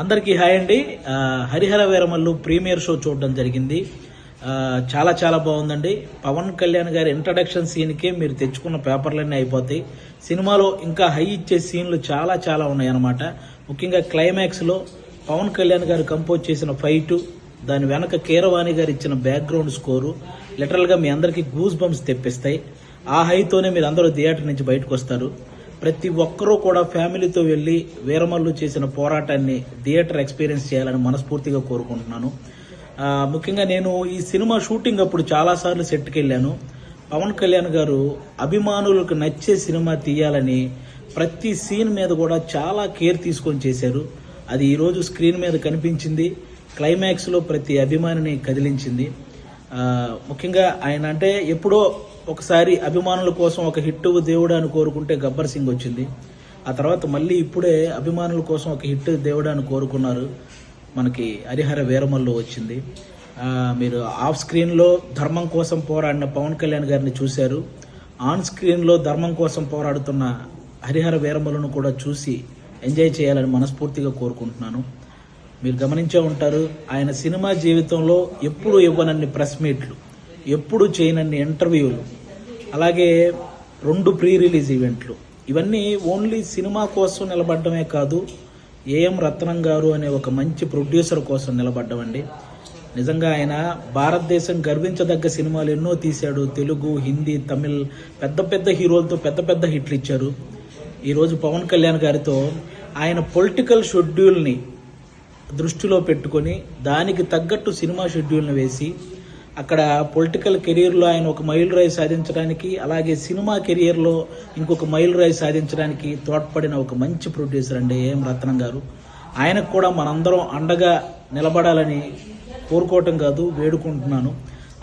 అందరికీ హాయ్ అండి. Harihara Veeramallu premiere show చూడడం జరిగింది. చాలా చాలా బాగుందండి. పవన్ కళ్యాణ్ గారి ఇంట్రడక్షన్ సీన్కే మీరు తెచ్చుకున్న పేపర్లన్నీ అయిపోతాయి. సినిమాలో ఇంకా హై ఇచ్చే సీన్లు చాలా చాలా ఉన్నాయన్నమాట. ముఖ్యంగా క్లైమాక్స్లో పవన్ కళ్యాణ్ గారు కంపోజ్ చేసిన ఫైటు, దాని వెనక కీరవాణి గారు ఇచ్చిన బ్యాక్గ్రౌండ్ స్కోరు లిటరల్గా మీ అందరికీ గూస్ బంప్స్ తెప్పిస్తాయి. ఆ హైతోనే మీరు అందరూ థియేటర్ నుంచి బయటకు వస్తారు. ప్రతి ఒక్కరూ కూడా ఫ్యామిలీతో వెళ్ళి వీరమల్లు చేసిన పోరాటాన్ని థియేటర్ ఎక్స్పీరియన్స్ చేయాలని మనస్ఫూర్తిగా కోరుకుంటున్నాను. ముఖ్యంగా నేను ఈ సినిమా షూటింగ్ అప్పుడు చాలాసార్లు సెట్కి వెళ్ళాను. పవన్ కళ్యాణ్ గారు అభిమానులకు నచ్చే సినిమా తీయాలని ప్రతి సీన్ మీద కూడా చాలా కేర్ తీసుకొని చేశారు. అది ఈరోజు స్క్రీన్ మీద కనిపించింది. క్లైమాక్స్లో ప్రతి అభిమానిని కదిలించింది. ముఖ్యంగా ఆయన అంటే ఎప్పుడో ఒకసారి అభిమానుల కోసం ఒక హిట్ దేవుడు అని కోరుకుంటే గబ్బర్ సింగ్ వచ్చింది. ఆ తర్వాత మళ్ళీ ఇప్పుడే అభిమానుల కోసం ఒక హిట్ దేవుడు అని కోరుకున్నారు. మనకి హరిహర వీరమల్లు వచ్చింది. మీరు ఆఫ్ స్క్రీన్లో ధర్మం కోసం పోరాడిన పవన్ కళ్యాణ్ గారిని చూశారు. ఆన్ స్క్రీన్లో ధర్మం కోసం పోరాడుతున్న హరిహర వీరమల్లును కూడా చూసి ఎంజాయ్ చేయాలని మనస్ఫూర్తిగా కోరుకుంటున్నాను. మీరు గమనించే ఉంటారు, ఆయన సినిమా జీవితంలో ఎప్పుడు ఇవ్వనన్ని ప్రెస్ మీట్లు, ఎప్పుడు చేయనన్ని ఇంటర్వ్యూలు, అలాగే 2 ప్రీ రిలీజ్ ఈవెంట్లు, ఇవన్నీ ఓన్లీ సినిమా కోసం నిలబడ్డమే కాదు, ఏఎం రత్నం గారు అనే ఒక మంచి ప్రొడ్యూసర్ కోసం నిలబడ్డమండి. నిజంగా ఆయన భారతదేశం గర్వించదగ్గ సినిమాలు ఎన్నో తీశాడు. తెలుగు, హిందీ, తమిళ్ పెద్ద పెద్ద హీరోలతో పెద్ద పెద్ద హిట్లు ఇచ్చారు. ఈరోజు పవన్ కళ్యాణ్ గారితో ఆయన పొలిటికల్ షెడ్యూల్ని దృష్టిలో పెట్టుకొని దానికి తగ్గట్టు సినిమా షెడ్యూల్ని వేసి అక్కడ పొలిటికల్ కెరీర్లో ఆయన ఒక మైలురాయి సాధించడానికి, అలాగే సినిమా కెరియర్లో ఇంకొక మైలురాయి సాధించడానికి తోడ్పడిన ఒక మంచి ప్రొడ్యూసర్ అండి ఏఎం రత్నం గారు. ఆయనకు కూడా మనందరం అండగా నిలబడాలని కోరుకోవటం కాదు, వేడుకుంటున్నాను.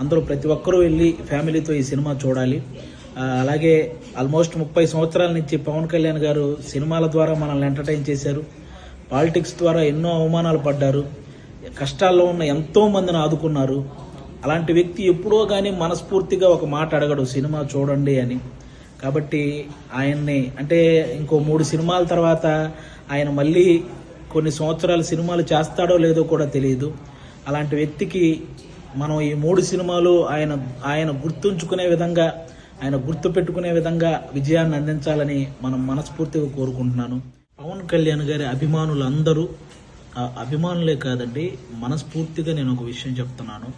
అందరూ ప్రతి ఒక్కరూ వెళ్ళి ఫ్యామిలీతో ఈ సినిమా చూడాలి. అలాగే ఆల్మోస్ట్ 30 సంవత్సరాల నుంచి పవన్ కళ్యాణ్ గారు సినిమాల ద్వారా మనల్ని ఎంటర్టైన్ చేశారు. పాలిటిక్స్ ద్వారా ఎన్నో అవమానాలు పడ్డారు. కష్టాల్లో ఉన్న ఎంతో మందిని ఆదుకున్నారు. అలాంటి వ్యక్తి ఎప్పుడో కానీ మనస్ఫూర్తిగా ఒక మాట అడగడు, సినిమా చూడండి అని. కాబట్టి ఆయన్ని అంటే ఇంకో 3 సినిమాల తర్వాత ఆయన మళ్ళీ కొన్ని సంవత్సరాలు సినిమాలు చేస్తాడో లేదో కూడా తెలియదు. అలాంటి వ్యక్తికి మనం ఈ 3 సినిమాలు ఆయన గుర్తుంచుకునే విధంగా, ఆయన గుర్తు పెట్టుకునే విధంగా విజయాన్ని అందించాలని మనం మనస్ఫూర్తిగా కోరుకుంటున్నాను. పవన్ కళ్యాణ్ గారి అభిమానులందరూ, అభిమానులే కాదండి, మనస్ఫూర్తిగా నేను ఒక విషయం చెప్తున్నాను.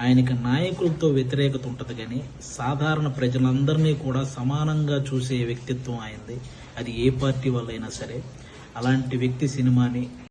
ఆయనకి నాయకులతో వ్యతిరేకత ఉంటుంది, కానీ సాధారణ ప్రజలందరినీ కూడా సమానంగా చూసే వ్యక్తిత్వం ఆయనది. అది ఏ పార్టీ వల్ల అయినా సరే. అలాంటి వ్యక్తి సినిమాని